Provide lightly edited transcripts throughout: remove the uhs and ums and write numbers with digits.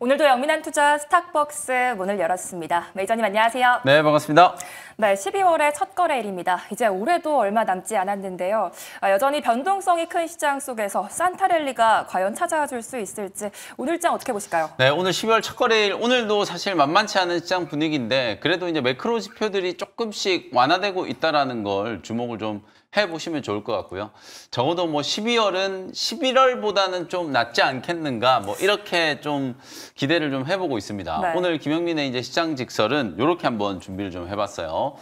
오늘도 영민한 투자 스탁벅스 문을 열었습니다. 매니저님 안녕하세요. 네, 반갑습니다. 네, 12월의 첫 거래일입니다. 이제 올해도 얼마 남지 않았는데요. 여전히 변동성이 큰 시장 속에서 산타랠리가 과연 찾아줄 수 있을지 오늘장 어떻게 보실까요? 네, 오늘 12월 첫 거래일 오늘도 사실 만만치 않은 시장 분위기인데 그래도 이제 매크로 지표들이 조금씩 완화되고 있다라는 걸 주목을 좀 해보시면 좋을 것 같고요. 적어도 뭐 12월은 11월보다는 좀 낫지 않겠는가 뭐 이렇게 좀 기대를 좀 해보고 있습니다. 네. 오늘 김영민의 이제 시장 직설은 이렇게 한번 준비를 좀 해봤어요.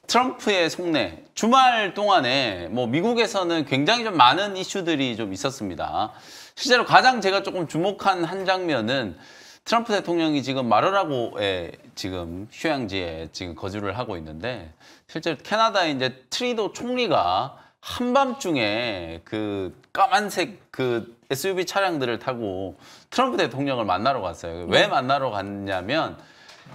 트럼프의 속내, 주말 동안에 뭐 미국에서는 굉장히 좀 많은 이슈들이 좀 있었습니다. 실제로 가장 제가 조금 주목한 한 장면은 트럼프 대통령이 지금 마르라고의 지금 휴양지에 지금 거주를 하고 있는데 실제로 캐나다의 이제 트리도 총리가 한밤중에 그 까만색 그 SUV 차량들을 타고 트럼프 대통령을 만나러 갔어요. 왜 만나러 갔냐면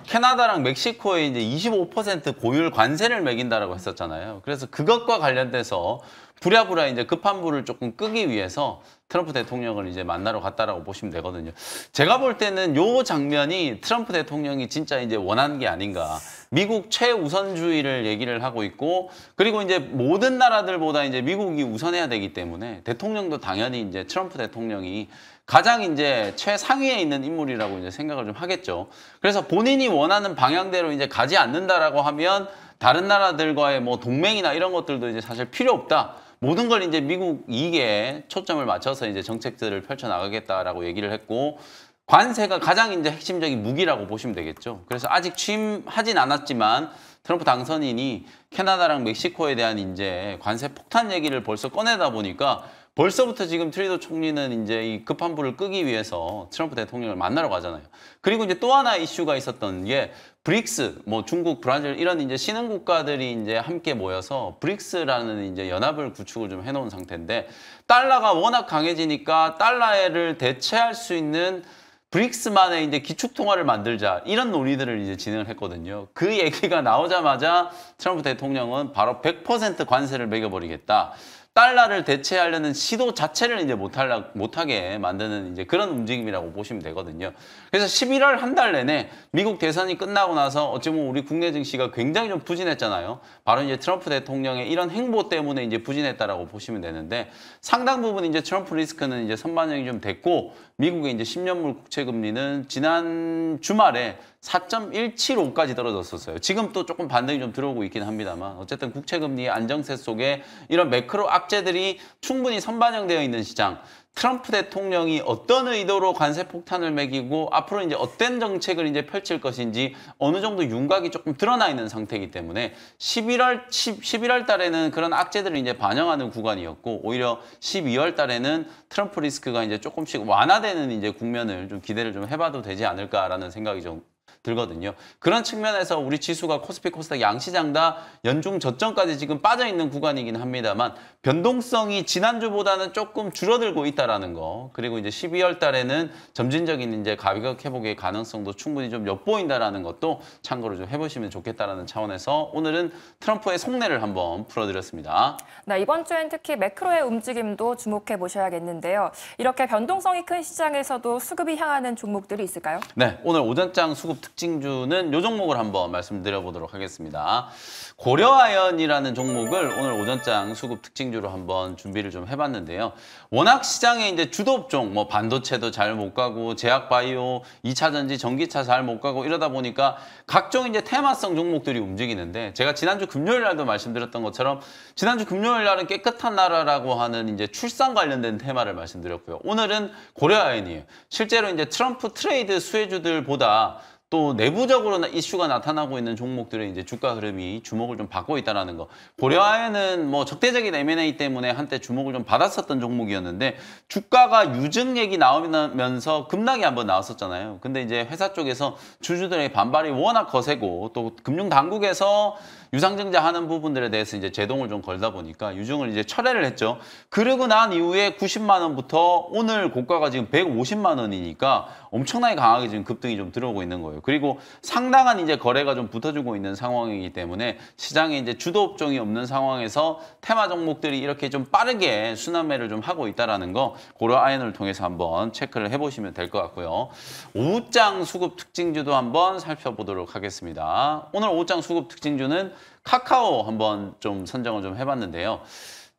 캐나다랑 멕시코에 이제 25% 고율 관세를 매긴다라고 했었잖아요. 그래서 그것과 관련돼서 부랴부랴 이제 급한 불을 조금 끄기 위해서 트럼프 대통령을 이제 만나러 갔다라고 보시면 되거든요. 제가 볼 때는 요 장면이 트럼프 대통령이 진짜 이제 원하는 게 아닌가. 미국 최우선주의를 얘기를 하고 있고, 그리고 이제 모든 나라들보다 이제 미국이 우선해야 되기 때문에 대통령도 당연히 이제 트럼프 대통령이 가장 이제 최상위에 있는 인물이라고 이제 생각을 좀 하겠죠. 그래서 본인이 원하는 방향대로 이제 가지 않는다라고 하면 다른 나라들과의 뭐 동맹이나 이런 것들도 이제 사실 필요 없다. 모든 걸 이제 미국 이익에 초점을 맞춰서 이제 정책들을 펼쳐나가겠다라고 얘기를 했고, 관세가 가장 이제 핵심적인 무기라고 보시면 되겠죠. 그래서 아직 취임하진 않았지만 트럼프 당선인이 캐나다랑 멕시코에 대한 이제 관세 폭탄 얘기를 벌써 꺼내다 보니까 벌써부터 지금 트리도 총리는 이제 이 급한 불을 끄기 위해서 트럼프 대통령을 만나러 가잖아요. 그리고 이제 또 하나 이슈가 있었던 게 브릭스, 뭐 중국, 브라질 이런 이제 신흥 국가들이 이제 함께 모여서 브릭스라는 이제 연합을 구축을 좀 해놓은 상태인데 달러가 워낙 강해지니까 달러를 대체할 수 있는 브릭스만의 이제 기축통화를 만들자 이런 논의들을 이제 진행을 했거든요. 그 얘기가 나오자마자 트럼프 대통령은 바로 100% 관세를 매겨버리겠다. 달러를 대체하려는 시도 자체를 이제 못하게 만드는 이제 그런 움직임이라고 보시면 되거든요. 그래서 11월 한 달 내내 미국 대선이 끝나고 나서 어찌 보면 우리 국내 증시가 굉장히 좀 부진했잖아요. 바로 이제 트럼프 대통령의 이런 행보 때문에 이제 부진했다라고 보시면 되는데 상당 부분 이제 트럼프 리스크는 이제 선반영이 좀 됐고 미국의 이제 10년물 국채 금리는 지난 주말에 4.175까지 떨어졌었어요. 지금 또 조금 반등이 좀 들어오고 있긴 합니다만 어쨌든 국채금리의 안정세 속에 이런 매크로 악재들이 충분히 선반영되어 있는 시장, 트럼프 대통령이 어떤 의도로 관세 폭탄을 매기고 앞으로 이제 어떤 정책을 이제 펼칠 것인지 어느 정도 윤곽이 조금 드러나 있는 상태이기 때문에 11월 달에는 그런 악재들을 이제 반영하는 구간이었고 오히려 12월 달에는 트럼프 리스크가 이제 조금씩 완화되는 이제 국면을 좀 기대를 좀 해봐도 되지 않을까라는 생각이 좀 들거든요. 그런 측면에서 우리 지수가 코스피 코스닥 양시장 다 연중 저점까지 지금 빠져 있는 구간이긴 합니다만 변동성이 지난주보다는 조금 줄어들고 있다라는 거. 그리고 이제 12월 달에는 점진적인 이제 가격 회복의 가능성도 충분히 좀 엿보인다라는 것도 참고로 좀 해보시면 좋겠다라는 차원에서 오늘은 트럼프의 속내를 한번 풀어드렸습니다. 네, 이번 주엔 특히 매크로의 움직임도 주목해 보셔야겠는데요. 이렇게 변동성이 큰 시장에서도 수급이 향하는 종목들이 있을까요? 네, 오늘 오전장 수급 특징주는 이 종목을 한번 말씀드려보도록 하겠습니다. 고려아연이라는 종목을 오늘 오전장 수급 특징주로 한번 준비를 좀 해봤는데요. 워낙 시장에 이제 주도업종, 뭐 반도체도 잘 못 가고 제약바이오, 2차전지, 전기차 잘 못 가고 이러다 보니까 각종 이제 테마성 종목들이 움직이는데 제가 지난주 금요일 날도 말씀드렸던 것처럼 지난주 금요일 날은 깨끗한 나라라고 하는 이제 출산 관련된 테마를 말씀드렸고요. 오늘은 고려아연이에요. 실제로 이제 트럼프 트레이드 수혜주들보다 또 내부적으로 이슈가 나타나고 있는 종목들의 이제 주가 흐름이 주목을 좀 받고 있다는 거. 고려아연은 뭐 적대적인 M&A 때문에 한때 주목을 좀 받았었던 종목이었는데 주가가 유증 얘기 나오면서 급락이 한번 나왔었잖아요. 근데 이제 회사 쪽에서 주주들의 반발이 워낙 거세고 또 금융 당국에서 유상증자 하는 부분들에 대해서 이제 제동을 좀 걸다 보니까 유증을 이제 철회를 했죠. 그러고 난 이후에 90만 원부터 오늘 고가가 지금 150만 원이니까 엄청나게 강하게 지금 급등이 좀 들어오고 있는 거예요. 그리고 상당한 이제 거래가 좀 붙어주고 있는 상황이기 때문에 시장에 이제 주도 업종이 없는 상황에서 테마 종목들이 이렇게 좀 빠르게 순환매를 좀 하고 있다라는 거 고려 아이언을 통해서 한번 체크를 해보시면 될 것 같고요. 오후장 수급 특징주도 한번 살펴보도록 하겠습니다. 오늘 오후장 수급 특징주는 카카오 한번 좀 선정을 좀 해봤는데요.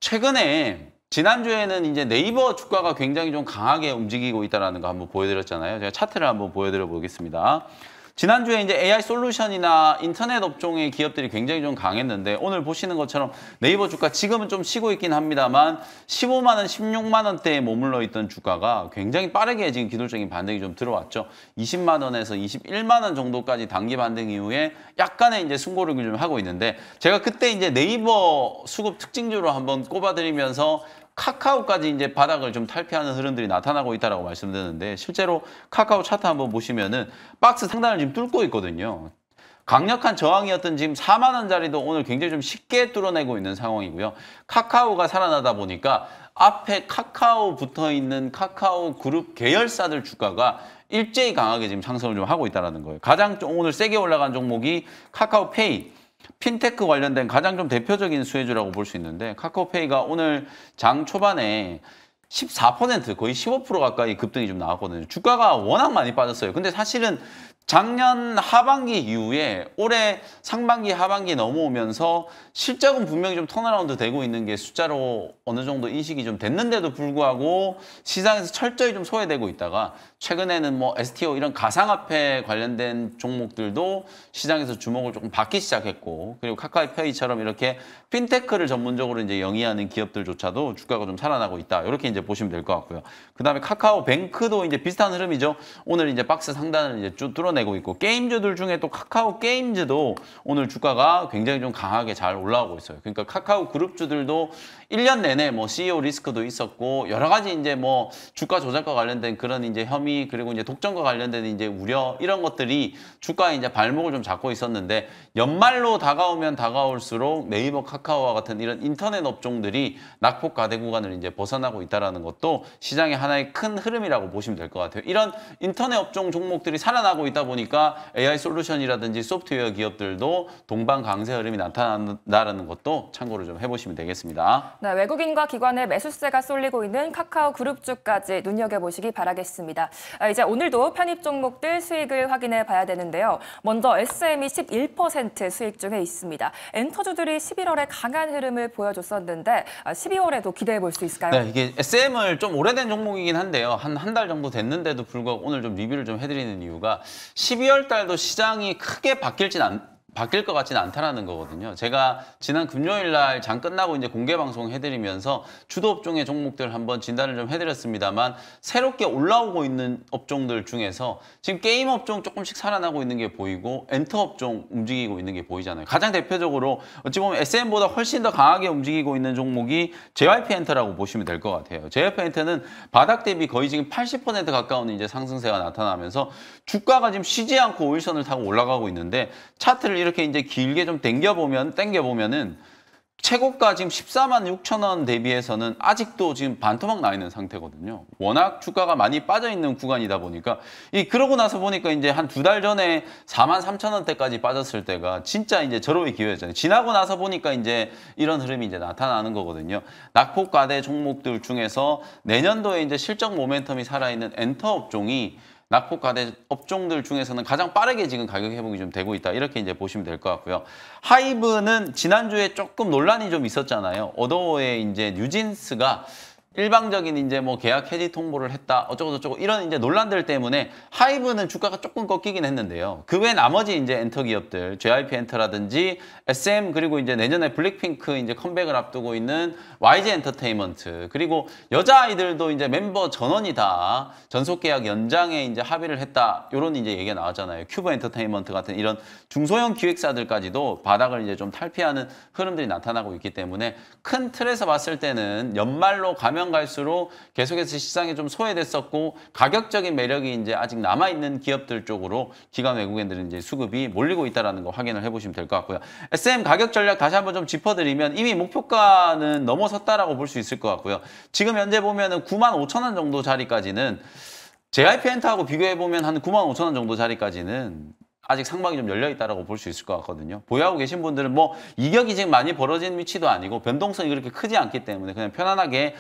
최근에 지난주에는 이제 네이버 주가가 굉장히 좀 강하게 움직이고 있다는 거 한번 보여드렸잖아요. 제가 차트를 한번 보여드려 보겠습니다. 지난주에 이제 AI 솔루션이나 인터넷 업종의 기업들이 굉장히 좀 강했는데 오늘 보시는 것처럼 네이버 주가 지금은 좀 쉬고 있긴 합니다만 15만 원, 16만 원대에 머물러 있던 주가가 굉장히 빠르게 지금 기술적인 반등이 좀 들어왔죠. 20만 원에서 21만 원 정도까지 단기 반등 이후에 약간의 이제 승고를 좀 하고 있는데 제가 그때 이제 네이버 수급 특징주로 한번 꼽아드리면서 카카오까지 이제 바닥을 좀 탈피하는 흐름들이 나타나고 있다라고 말씀드렸는데 실제로 카카오 차트 한번 보시면은 박스 상단을 지금 뚫고 있거든요. 강력한 저항이었던 지금 4만 원짜리도 오늘 굉장히 좀 쉽게 뚫어내고 있는 상황이고요. 카카오가 살아나다 보니까 앞에 카카오 붙어 있는 카카오 그룹 계열사들 주가가 일제히 강하게 지금 상승을 좀 하고 있다는 거예요. 가장 좀 오늘 세게 올라간 종목이 카카오페이. 핀테크 관련된 가장 좀 대표적인 수혜주라고 볼 수 있는데 카카오페이가 오늘 장 초반에 14% 거의 15% 가까이 급등이 좀 나왔거든요. 주가가 워낙 많이 빠졌어요. 근데 사실은 작년 하반기 이후에 올해 상반기 하반기 넘어오면서 실적은 분명히 좀 턴어라운드 되고 있는 게 숫자로 어느 정도 인식이 좀 됐는데도 불구하고 시장에서 철저히 좀 소외되고 있다가 최근에는 뭐 STO 이런 가상화폐 관련된 종목들도 시장에서 주목을 조금 받기 시작했고 그리고 카카오페이처럼 이렇게 핀테크를 전문적으로 이제 영위하는 기업들조차도 주가가 좀 살아나고 있다. 이렇게 이제 보시면 될 것 같고요. 그다음에 카카오뱅크도 이제 비슷한 흐름이죠. 오늘 이제 박스 상단을 이제 쭉 뚫어내고 있고 게임주들 중에 또 카카오 게임즈도 오늘 주가가 굉장히 좀 강하게 잘 올라오고 있어요. 그러니까 카카오 그룹주들도 1년 내내 뭐 CEO 리스크도 있었고 여러 가지 이제 뭐 주가 조작과 관련된 그런 이제 혐의 그리고 이제 독점과 관련된 이제 우려 이런 것들이 주가에 이제 발목을 좀 잡고 있었는데 연말로 다가오면 다가올수록 네이버 카카오와 같은 이런 인터넷 업종들이 낙폭 과대 구간을 이제 벗어나고 있다라는 것도 시장의 하나의 큰 흐름이라고 보시면 될 것 같아요. 이런 인터넷 업종 종목들이 살아나고 있다 보니까 AI 솔루션이라든지 소프트웨어 기업들도 동반 강세 흐름이 나타난다는 것도 참고를 좀 해보시면 되겠습니다. 네, 외국인과 기관의 매수세가 쏠리고 있는 카카오 그룹주까지 눈여겨보시기 바라겠습니다. 이제 오늘도 편입 종목들 수익을 확인해 봐야 되는데요. 먼저 SM이 11% 수익 중에 있습니다. 엔터주들이 11월에 강한 흐름을 보여줬었는데 12월에도 기대해 볼 수 있을까요? 네, 이게 SM을 좀 오래된 종목이긴 한데요. 한 달 정도 됐는데도 불구하고 오늘 좀 리뷰를 좀 해드리는 이유가 12월 달도 시장이 크게 바뀔 것 같지는 않다라는 거거든요. 제가 지난 금요일 날 장 끝나고 이제 공개 방송 해드리면서 주도 업종의 종목들 한번 진단을 좀 해드렸습니다만 새롭게 올라오고 있는 업종들 중에서 지금 게임 업종 조금씩 살아나고 있는 게 보이고 엔터 업종 움직이고 있는 게 보이잖아요. 가장 대표적으로 어찌 보면 SM보다 훨씬 더 강하게 움직이고 있는 종목이 JYP 엔터라고 보시면 될 것 같아요. JYP 엔터는 바닥 대비 거의 지금 80% 가까운 이제 상승세가 나타나면서 주가가 지금 쉬지 않고 5일선을 타고 올라가고 있는데 차트를 이렇게 이제 길게 좀 당겨보면은 최고가 지금 14만 6천 원 대비해서는 아직도 지금 반토막 나 있는 상태거든요. 워낙 주가가 많이 빠져 있는 구간이다 보니까 그러고 나서 보니까 이제 한 2달 전에 4만 3천 원대까지 빠졌을 때가 진짜 이제 절호의 기회였잖아요. 지나고 나서 보니까 이제 이런 흐름이 이제 나타나는 거거든요. 낙폭 과대 종목들 중에서 내년도에 이제 실적 모멘텀이 살아있는 엔터 업종이 낙폭 과대 업종들 중에서는 가장 빠르게 지금 가격 회복이 좀 되고 있다. 이렇게 이제 보시면 될 것 같고요. 하이브는 지난주에 조금 논란이 좀 있었잖아요. 어도어의 이제 뉴진스가 일방적인 이제 뭐 계약 해지 통보를 했다 어쩌고 저쩌고 이런 이제 논란들 때문에 하이브는 주가가 조금 꺾이긴 했는데요. 그 외 나머지 이제 엔터 기업들 JYP 엔터라든지 SM 그리고 이제 내년에 블랙핑크 이제 컴백을 앞두고 있는 YG 엔터테인먼트 그리고 여자아이들도 이제 멤버 전원이 다 전속 계약 연장에 이제 합의를 했다 이런 이제 얘기가 나왔잖아요. 큐브 엔터테인먼트 같은 이런 중소형 기획사들까지도 바닥을 이제 좀 탈피하는 흐름들이 나타나고 있기 때문에 큰 틀에서 봤을 때는 연말로 가면 갈수록 계속해서 시장이 좀 소외됐었고 가격적인 매력이 이제 아직 남아있는 기업들 쪽으로 기관 외국인들은 이제 수급이 몰리고 있다는 거 확인을 해보시면 될 것 같고요. SM 가격 전략 다시 한번 좀 짚어드리면 이미 목표가는 넘어섰다라고 볼 수 있을 것 같고요. 지금 현재 보면은 9만 5천 원 정도 자리까지는 JYP 엔터하고 비교해보면 한 95,000원 정도 자리까지는 아직 상방이 좀 열려 있다라고 볼 수 있을 것 같거든요. 보유하고 계신 분들은 뭐 이격이 지금 많이 벌어진 위치도 아니고 변동성이 그렇게 크지 않기 때문에 그냥 편안하게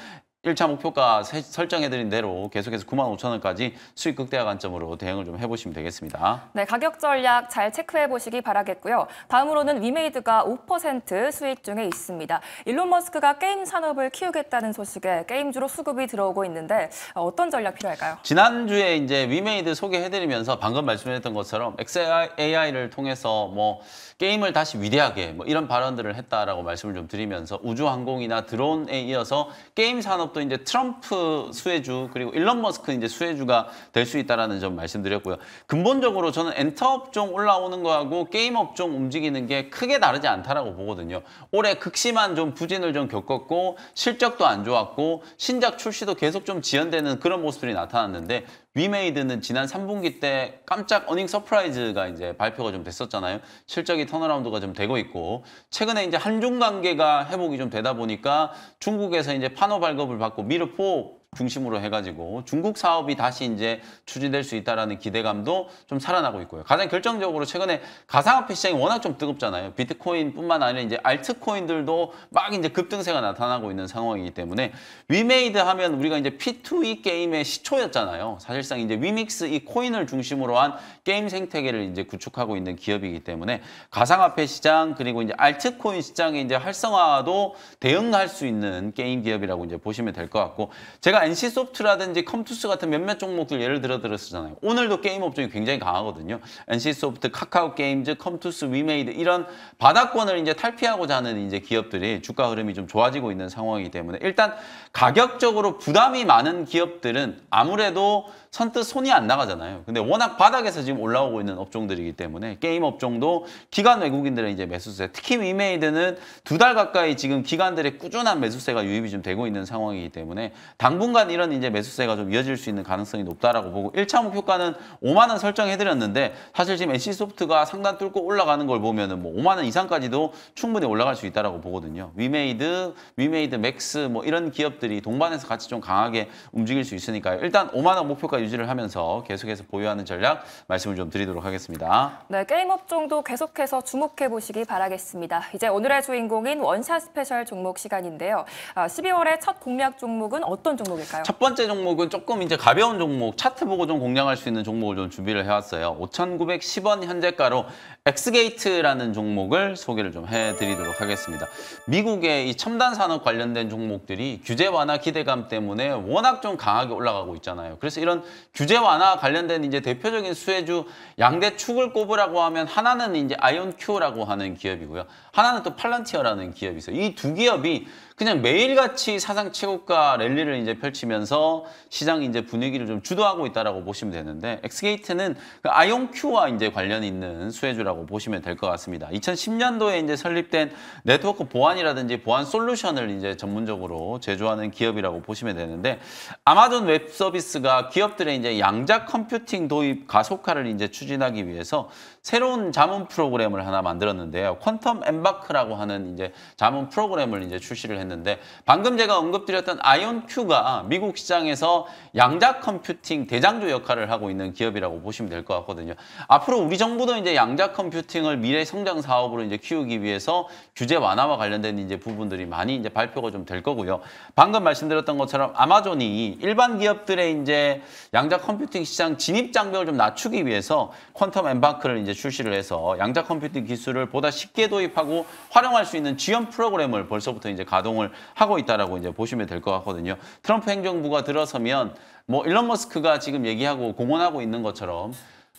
1차 목표가 설정해드린 대로 계속해서 95,000원까지 수익 극대화 관점으로 대응을 좀 해보시면 되겠습니다. 네, 가격 전략 잘 체크해 보시기 바라겠고요. 다음으로는 위메이드가 5% 수익 중에 있습니다. 일론 머스크가 게임 산업을 키우겠다는 소식에 게임주로 수급이 들어오고 있는데 어떤 전략 필요할까요? 지난주에 이제 위메이드 소개해드리면서 방금 말씀드렸던 것처럼 XAI를 통해서 뭐 게임을 다시 위대하게 뭐 이런 발언들을 했다라고 말씀을 좀 드리면서 우주항공이나 드론에 이어서 게임 산업도 이제 트럼프 수혜주 그리고 일론 머스크 이제 수혜주가 될 수 있다라는 점 말씀드렸고요. 근본적으로 저는 엔터 업종 올라오는 거하고 게임 업종 움직이는 게 크게 다르지 않다라고 보거든요. 올해 극심한 좀 부진을 좀 겪었고 실적도 안 좋았고 신작 출시도 계속 좀 지연되는 그런 모습들이 나타났는데 위메이드는 지난 3분기 때 깜짝 어닝 서프라이즈가 이제 발표가 좀 됐었잖아요. 실적이 턴어라운드가 좀 되고 있고 최근에 이제 한중 관계가 회복이 좀 되다 보니까 중국에서 이제 판호 발급을 받고 미르4 중심으로 해가지고 중국 사업이 다시 이제 추진될 수 있다라는 기대감도 좀 살아나고 있고요. 가장 결정적으로 최근에 가상화폐 시장이 워낙 좀 뜨겁잖아요. 비트코인뿐만 아니라 이제 알트코인들도 막 이제 급등세가 나타나고 있는 상황이기 때문에 위메이드 하면 우리가 이제 P2E 게임의 시초였잖아요. 사실상 이제 위믹스 이 코인을 중심으로 한 게임 생태계를 이제 구축하고 있는 기업이기 때문에 가상화폐 시장 그리고 이제 알트코인 시장의 이제 활성화도 대응할 수 있는 게임 기업이라고 이제 보시면 될 것 같고 제가 NC소프트라든지 컴투스 같은 몇몇 종목들 예를 들었잖아요. 오늘도 게임 업종이 굉장히 강하거든요. NC소프트, 카카오게임즈, 컴투스, 위메이드 이런 바닥권을 이제 탈피하고자 하는 이제 기업들이 주가 흐름이 좀 좋아지고 있는 상황이기 때문에 일단 가격적으로 부담이 많은 기업들은 아무래도 선뜻 손이 안 나가잖아요. 근데 워낙 바닥에서 지금 올라오고 있는 업종들이기 때문에 게임 업종도 기관 외국인들의 이제 매수세, 특히 위메이드는 2달 가까이 지금 기관들의 꾸준한 매수세가 유입이 좀 되고 있는 상황이기 때문에 당분간 이런 이제 매수세가 좀 이어질 수 있는 가능성이 높다라고 보고 1차 목표가는 5만 원 설정해드렸는데 사실 지금 NC소프트가 상단 뚫고 올라가는 걸 보면은 뭐 5만 원 이상까지도 충분히 올라갈 수 있다라고 보거든요. 위메이드 맥스 뭐 이런 기업들이 동반해서 같이 좀 강하게 움직일 수 있으니까요. 일단 5만 원 목표가 유지를 하면서 계속해서 보유하는 전략 말씀을 좀 드리도록 하겠습니다. 네, 게임 업종도 계속해서 주목해 보시기 바라겠습니다. 이제 오늘의 주인공인 원샷 스페셜 종목 시간인데요. 12월의 첫 공략 종목은 어떤 종목일까요? 첫 번째 종목은 조금 이제 가벼운 종목, 차트 보고 좀 공략할 수 있는 종목을 좀 준비를 해왔어요. 5,910원 현재가로 엑스게이트라는 종목을 소개를 좀 해드리도록 하겠습니다. 미국의 이 첨단 산업 관련된 종목들이 규제 완화 기대감 때문에 워낙 좀 강하게 올라가고 있잖아요. 그래서 이런 규제 완화 관련된 이제 대표적인 수혜주 양대 축을 꼽으라고 하면 하나는 이제 아이온큐라고 하는 기업이고요. 하나는 또 팔런티어라는 기업이 있어요. 이 두 기업이 그냥 매일같이 사상 최고가 랠리를 이제 펼치면서 시장 이제 분위기를 좀 주도하고 있다라고 보시면 되는데 엑스게이트는 그 아이온큐와 이제 관련이 있는 수혜주라고 보시면 될 것 같습니다. 2010년도에 이제 설립된 네트워크 보안이라든지 보안 솔루션을 이제 전문적으로 제조하는 기업이라고 보시면 되는데 아마존 웹 서비스가 기업들의 이제 양자 컴퓨팅 도입 가속화를 이제 추진하기 위해서 새로운 자문 프로그램을 하나 만들었는데요. 퀀텀 엠바크라고 하는 이제 자문 프로그램을 이제 출시를 했는데 방금 제가 언급드렸던 아이온큐가 미국 시장에서 양자 컴퓨팅 대장주 역할을 하고 있는 기업이라고 보시면 될 것 같거든요. 앞으로 우리 정부도 이제 양자 컴퓨팅을 미래 성장 사업으로 이제 키우기 위해서 규제 완화와 관련된 이제 부분들이 많이 이제 발표가 좀 될 거고요. 방금 말씀드렸던 것처럼 아마존이 일반 기업들의 이제 양자 컴퓨팅 시장 진입 장벽을 좀 낮추기 위해서 퀀텀 엠바크를 이제 출시를 해서 양자 컴퓨팅 기술을 보다 쉽게 도입하고 활용할 수 있는 지원 프로그램을 벌써부터 이제 가동을 하고 있다라고 이제 보시면 될 것 같거든요. 트럼프 행정부가 들어서면 뭐 일론 머스크가 지금 얘기하고 공언하고 있는 것처럼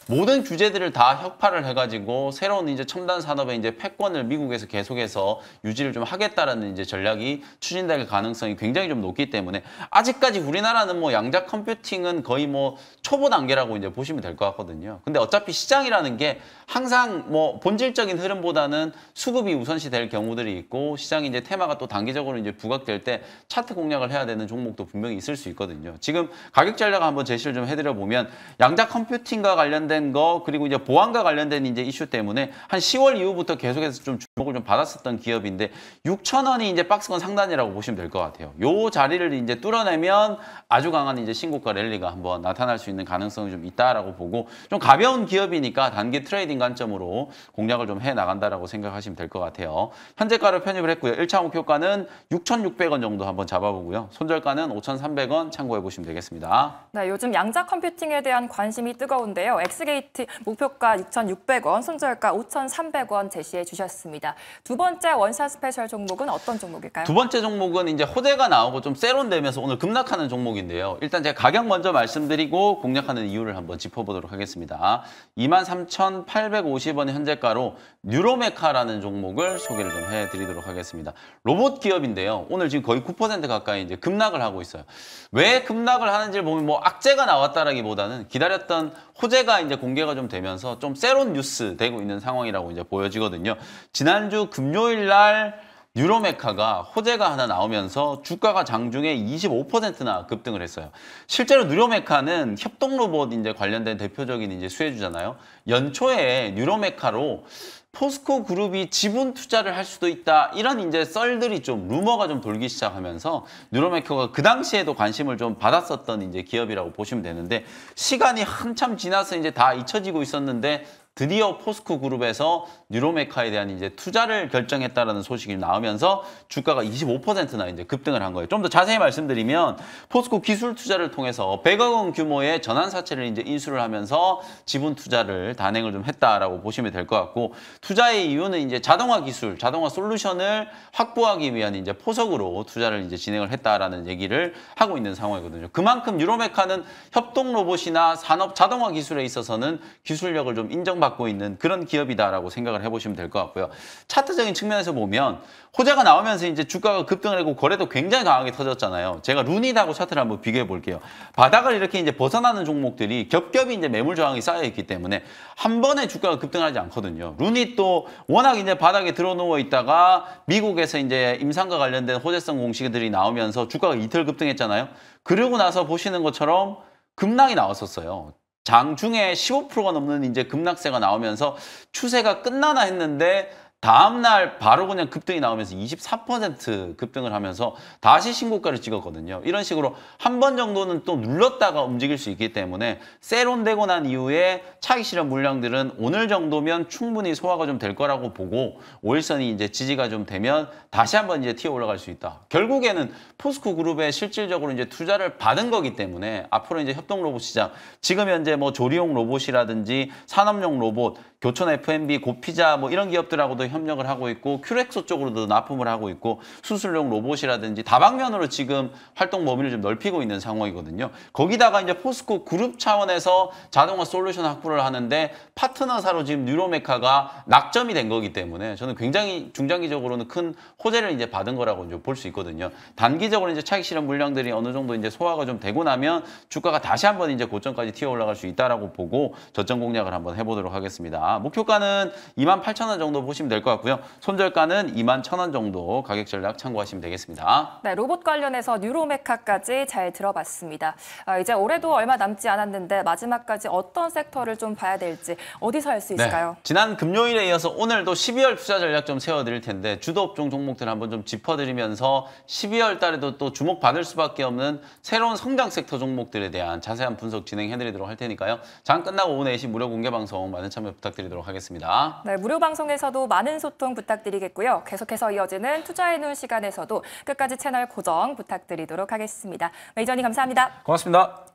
모든 규제들을 다 혁파를 해가지고 새로운 이제 첨단 산업의 이제 패권을 미국에서 계속해서 유지를 좀 하겠다라는 이제 전략이 추진될 가능성이 굉장히 좀 높기 때문에 아직까지 우리나라는 뭐 양자 컴퓨팅은 거의 뭐 초보 단계라고 이제 보시면 될 것 같거든요. 근데 어차피 시장이라는 게 항상 뭐 본질적인 흐름보다는 수급이 우선시 될 경우들이 있고 시장이 이제 테마가 또 단기적으로 이제 부각될 때 차트 공략을 해야 되는 종목도 분명히 있을 수 있거든요. 지금 가격 전략을 한번 제시를 좀 해드려 보면 양자 컴퓨팅과 관련된 관련된 거 그리고 이제 보안과 관련된 이제 이슈 때문에 한 10월 이후부터 계속해서 좀 주목을 좀 받았었던 기업인데 6,000원이 이제 박스권 상단이라고 보시면 될 것 같아요. 요 자리를 이제 뚫어내면 아주 강한 이제 신고가 랠리가 한번 나타날 수 있는 가능성이 좀 있다라고 보고 좀 가벼운 기업이니까 단기 트레이딩 관점으로 공략을 좀 해 나간다라고 생각하시면 될 것 같아요. 현재가로 편입을 했고요. 1차 목표가는 6,600원 정도 한번 잡아보고요. 손절가는 5,300원 참고해 보시면 되겠습니다. 네, 요즘 양자 컴퓨팅에 대한 관심이 뜨거운데요. 엑스게이트 목표가 6,600원, 손절가 5,300원 제시해 주셨습니다. 두 번째 원샷 스페셜 종목은 어떤 종목일까요? 두 번째 종목은 이제 호재가 나오고 좀 세론되면서 오늘 급락하는 종목인데요. 일단 제가 가격 먼저 말씀드리고 공략하는 이유를 한번 짚어보도록 하겠습니다. 23,850원 현재가로 뉴로메카라는 종목을 소개를 좀 해드리도록 하겠습니다. 로봇 기업인데요. 오늘 지금 거의 9% 가까이 이제 급락을 하고 있어요. 왜 급락을 하는지를 보면 뭐 악재가 나왔다라기보다는 기다렸던 호재가 이제 공개가 좀 되면서 좀 세론 뉴스 되고 있는 상황이라고 이제 보여지거든요. 지난주 금요일 날 뉴로메카가 호재가 하나 나오면서 주가가 장중에 25%나 급등을 했어요. 실제로 뉴로메카는 협동 로봇 이제 관련된 대표적인 이제 수혜주잖아요. 연초에 뉴로메카로 포스코 그룹이 지분 투자를 할 수도 있다. 이런 이제 썰들이 좀 루머가 좀 돌기 시작하면서 뉴로메카가 그 당시에도 관심을 좀 받았었던 이제 기업이라고 보시면 되는데 시간이 한참 지나서 이제 다 잊혀지고 있었는데 드디어 포스코 그룹에서 뉴로메카에 대한 이제 투자를 결정했다라는 소식이 나오면서 주가가 25%나 이제 급등을 한 거예요. 좀 더 자세히 말씀드리면 포스코 기술 투자를 통해서 100억 원 규모의 전환 사채를 이제 인수를 하면서 지분 투자를 단행을 좀 했다라고 보시면 될 것 같고 투자의 이유는 이제 자동화 기술, 자동화 솔루션을 확보하기 위한 이제 포석으로 투자를 이제 진행을 했다라는 얘기를 하고 있는 상황이거든요. 그만큼 뉴로메카는 협동 로봇이나 산업 자동화 기술에 있어서는 기술력을 좀 인정받고 있는 그런 기업이다라고 생각을 해보시면 될 것 같고요. 차트적인 측면에서 보면 호재가 나오면서 이제 주가가 급등을 하고 거래도 굉장히 강하게 터졌잖아요. 제가 루닛하고 차트를 한번 비교해 볼게요. 바닥을 이렇게 이제 벗어나는 종목들이 겹겹이 이제 매물 저항이 쌓여 있기 때문에 한 번에 주가가 급등하지 않거든요. 루닛도 워낙 이제 바닥에 들어누워 있다가 미국에서 이제 임상과 관련된 호재성 공시들이 나오면서 주가가 이틀 급등했잖아요. 그러고 나서 보시는 것처럼 급락이 나왔었어요. 장중에 15%가 넘는 이제 급락세가 나오면서 추세가 끝나나 했는데 다음날 바로 그냥 급등이 나오면서 24% 급등을 하면서 다시 신고가를 찍었거든요. 이런 식으로 한 번 정도는 또 눌렀다가 움직일 수 있기 때문에 세론되고 난 이후에 차익 실현 물량들은 오늘 정도면 충분히 소화가 좀 될 거라고 보고 5일선이 이제 지지가 좀 되면 다시 한번 이제 튀어 올라갈 수 있다. 결국에는 포스코 그룹에 실질적으로 이제 투자를 받은 거기 때문에 앞으로 이제 협동 로봇 시장 지금 현재 뭐 조리용 로봇이라든지 산업용 로봇, 교촌 F&B, 고피자 뭐 이런 기업들하고도 협력을 하고 있고 큐렉소 쪽으로도 납품을 하고 있고 수술용 로봇이라든지 다방면으로 지금 활동 범위를 좀 넓히고 있는 상황이거든요. 거기다가 이제 포스코 그룹 차원에서 자동화 솔루션 확보를 하는데 파트너사로 지금 뉴로메카가 낙점이 된 거기 때문에 저는 굉장히 중장기적으로는 큰 호재를 이제 받은 거라고 이제 볼 수 있거든요. 단기적으로 이제 차익 실현 물량들이 어느 정도 이제 소화가 좀 되고 나면 주가가 다시 한번 이제 고점까지 튀어 올라갈 수 있다라고 보고 저점 공략을 한번 해보도록 하겠습니다. 목표가는 28,000원 정도 보시면 될 것 같고요. 손절가는 21,000원 정도 가격 전략 참고하시면 되겠습니다. 네, 로봇 관련해서 뉴로메카까지 잘 들어봤습니다. 이제 올해도 얼마 남지 않았는데 마지막까지 어떤 섹터를 좀 봐야 될지 어디서 할 수 있을까요? 네, 지난 금요일에 이어서 오늘도 12월 투자 전략 좀 세워드릴 텐데 주도 업종 종목들 한번 좀 짚어드리면서 12월 달에도 또 주목받을 수밖에 없는 새로운 성장 섹터 종목들에 대한 자세한 분석 진행해드리도록 할 테니까요. 장 끝나고 오후 4시 무료 공개 방송 많은 참여 부탁드리도록 하겠습니다. 네, 무료 방송에서도 많은 소통 부탁드리겠고요. 계속해서 이어지는 투자의 눈 시간에서도 끝까지 채널 고정 부탁드리도록 하겠습니다. 매니저님 감사합니다. 고맙습니다.